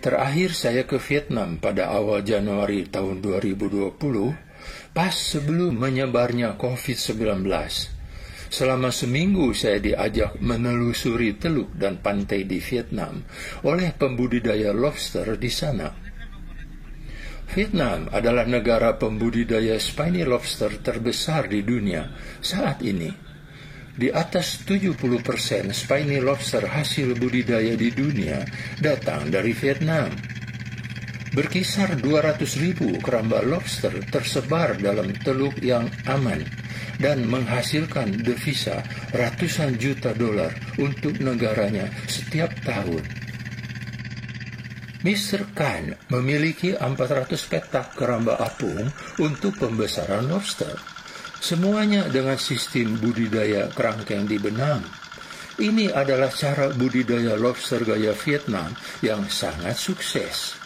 Terakhir saya ke Vietnam pada awal Januari tahun 2020, pas sebelum menyebarnya COVID-19. Selama seminggu saya diajak menelusuri teluk dan pantai di Vietnam oleh pembudidaya lobster di sana. Vietnam adalah negara pembudidaya spiny lobster terbesar di dunia saat ini. Di atas 70% spiny lobster hasil budidaya di dunia datang dari Vietnam. Berkisar 200.000 keramba lobster tersebar dalam teluk yang aman dan menghasilkan devisa ratusan juta dolar untuk negaranya setiap tahun. Mr. Khan memiliki 400 petak keramba apung untuk pembesaran lobster. Semuanya dengan sistem budidaya kerangkeng di benang. Ini adalah cara budidaya lobster gaya Vietnam yang sangat sukses.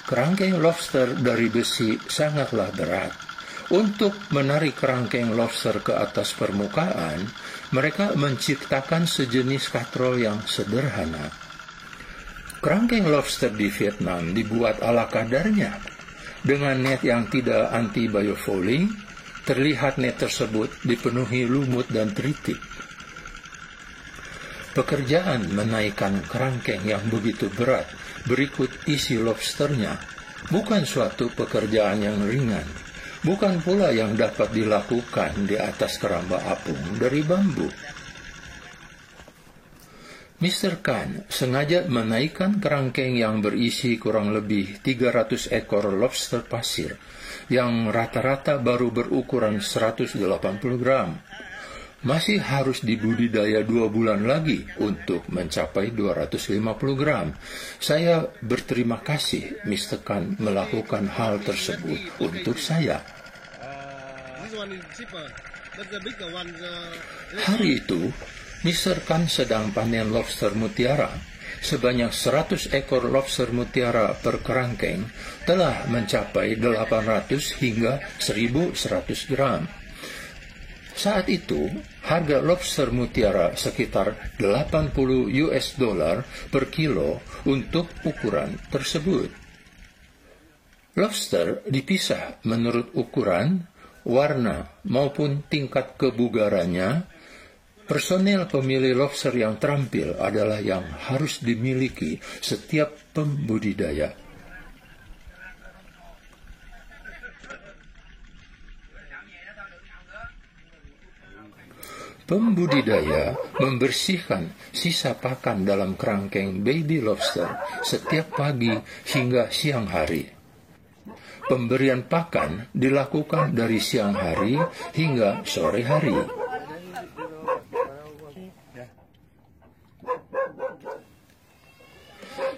Kerangkeng lobster dari besi sangatlah berat. Untuk menarik kerangkeng lobster ke atas permukaan, mereka menciptakan sejenis katrol yang sederhana. Kerangkeng lobster di Vietnam dibuat ala kadarnya. Dengan net yang tidak anti-biofouling, terlihat net tersebut dipenuhi lumut dan tritip. Pekerjaan menaikkan kerangkeng yang begitu berat berikut isi lobsternya bukan suatu pekerjaan yang ringan, bukan pula yang dapat dilakukan di atas keramba apung dari bambu. Mr. Khan sengaja menaikkan kerangkeng yang berisi kurang lebih 300 ekor lobster pasir yang rata-rata baru berukuran 180 gram. Masih harus dibudidaya 2 bulan lagi untuk mencapai 250 gram. Saya berterima kasih Mr. Khan melakukan hal tersebut untuk saya. Hari itu, Mr. Khan sedang panen lobster mutiara. Sebanyak 100 ekor lobster mutiara per kerangkeng telah mencapai 800 hingga 1.100 gram. Saat itu, harga lobster mutiara sekitar 80 US dollar per kilo untuk ukuran tersebut. Lobster dipisah menurut ukuran, warna, maupun tingkat kebugarannya. Personel pemilih lobster yang terampil adalah yang harus dimiliki setiap pembudidaya. Pembudidaya membersihkan sisa pakan dalam kerangkeng baby lobster setiap pagi hingga siang hari. Pemberian pakan dilakukan dari siang hari hingga sore hari.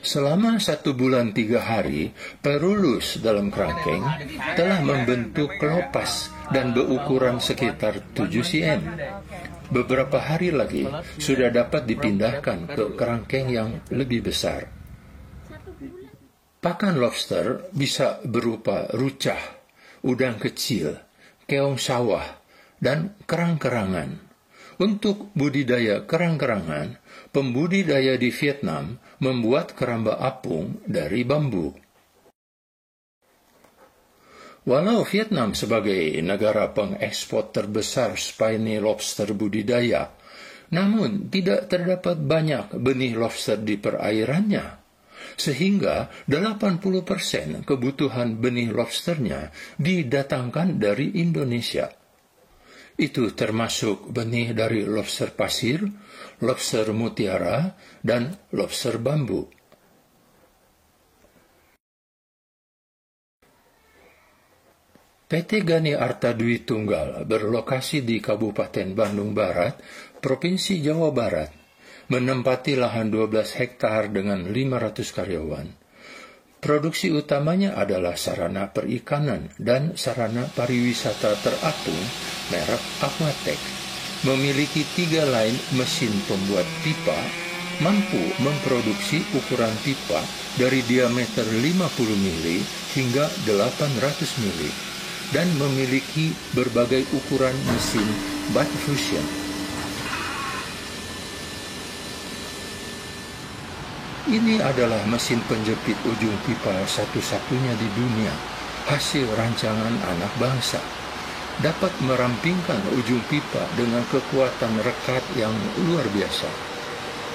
Selama 1 bulan 3 hari, perulus dalam kerangkeng telah membentuk kelopas dan berukuran sekitar 7 cm. Beberapa hari lagi sudah dapat dipindahkan ke kerangkeng yang lebih besar. Pakan lobster bisa berupa rucah, udang kecil, keong sawah, dan kerang-kerangan. Untuk budidaya kerang-kerangan, pembudidaya di Vietnam membuat keramba apung dari bambu. Walau Vietnam sebagai negara pengekspor terbesar spiny lobster budidaya, namun tidak terdapat banyak benih lobster di perairannya, sehingga 80% kebutuhan benih lobsternya didatangkan dari Indonesia. Itu termasuk benih dari lobster pasir, lobster mutiara, dan lobster bambu. PT Gani Arta Dwi Tunggal berlokasi di Kabupaten Bandung Barat, Provinsi Jawa Barat, menempati lahan 12 hektar dengan 500 karyawan. Produksi utamanya adalah sarana perikanan dan sarana pariwisata terapung merek Aquatech. Memiliki 3 line mesin pembuat pipa, mampu memproduksi ukuran pipa dari diameter 50 mili hingga 800 mili, dan memiliki berbagai ukuran mesin bath fusion. Ini adalah mesin penjepit ujung pipa satu-satunya di dunia, hasil rancangan anak bangsa. Dapat merampingkan ujung pipa dengan kekuatan rekat yang luar biasa.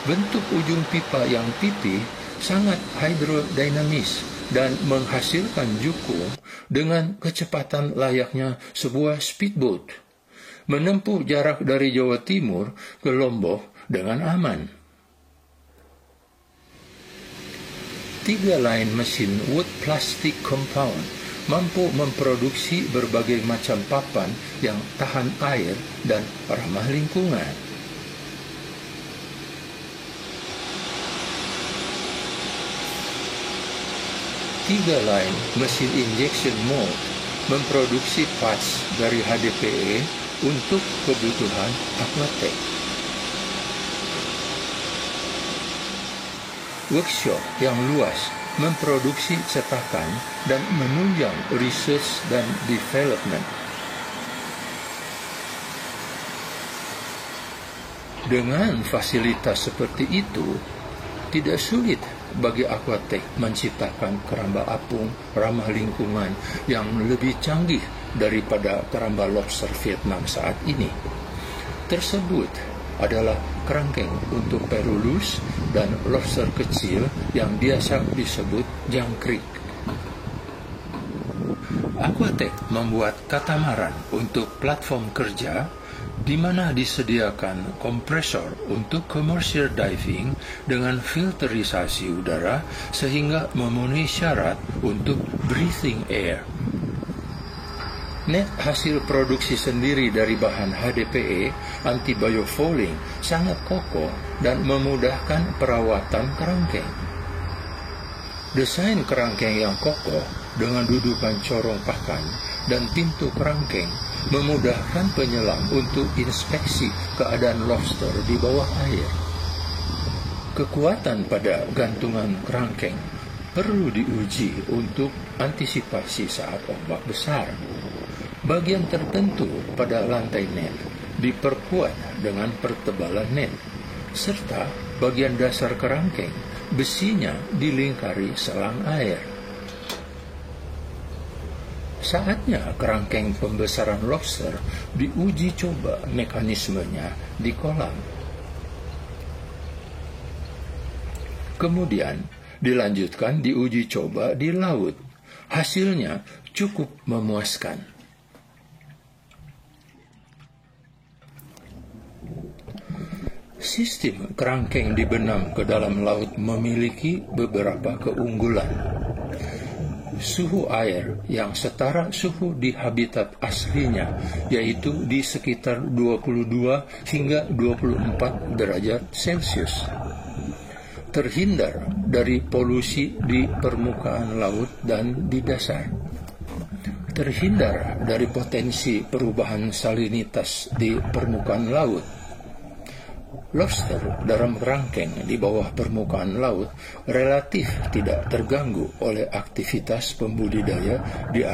Bentuk ujung pipa yang pipih sangat hidrodinamis dan menghasilkan jukung dengan kecepatan layaknya sebuah speedboat, menempuh jarak dari Jawa Timur ke Lombok dengan aman. 3 lain mesin wood plastic compound mampu memproduksi berbagai macam papan yang tahan air dan ramah lingkungan. Tiga lain mesin injection mold memproduksi parts dari HDPE untuk kebutuhan Aquatech. Workshop yang luas memproduksi cetakan dan menunjang research dan development. Dengan fasilitas seperti itu, tidak sulit bagi Aquatech menciptakan keramba apung ramah lingkungan yang lebih canggih daripada keramba lobster Vietnam saat ini. Tersebut adalah kerangkeng untuk perulus dan lobster kecil yang biasa disebut jangkrik. Aquatech membuat katamaran untuk platform kerja di mana disediakan kompresor untuk commercial diving dengan filterisasi udara sehingga memenuhi syarat untuk breathing air. Net hasil produksi sendiri dari bahan HDPE anti-biofouling sangat kokoh dan memudahkan perawatan kerangkeng. Desain kerangkeng yang kokoh dengan dudukan corong pakan dan pintu kerangkeng memudahkan penyelam untuk inspeksi keadaan lobster di bawah air. Kekuatan pada gantungan kerangkeng perlu diuji untuk antisipasi saat ombak besar. Bagian tertentu pada lantai net diperkuat dengan pertebalan net, serta bagian dasar kerangkeng besinya dilingkari selang air. Saatnya kerangkeng pembesaran lobster diuji coba mekanismenya di kolam. Kemudian dilanjutkan diuji coba di laut. Hasilnya cukup memuaskan. Sistem kerangkeng di benam ke dalam laut memiliki beberapa keunggulan. Suhu air yang setara suhu di habitat aslinya, yaitu di sekitar 22 hingga 24 derajat Celcius. Terhindar dari polusi di permukaan laut dan di dasar. Terhindar dari potensi perubahan salinitas di permukaan laut. Lobster dalam kerangkeng di bawah permukaan laut relatif tidak terganggu oleh aktivitas pembudidaya di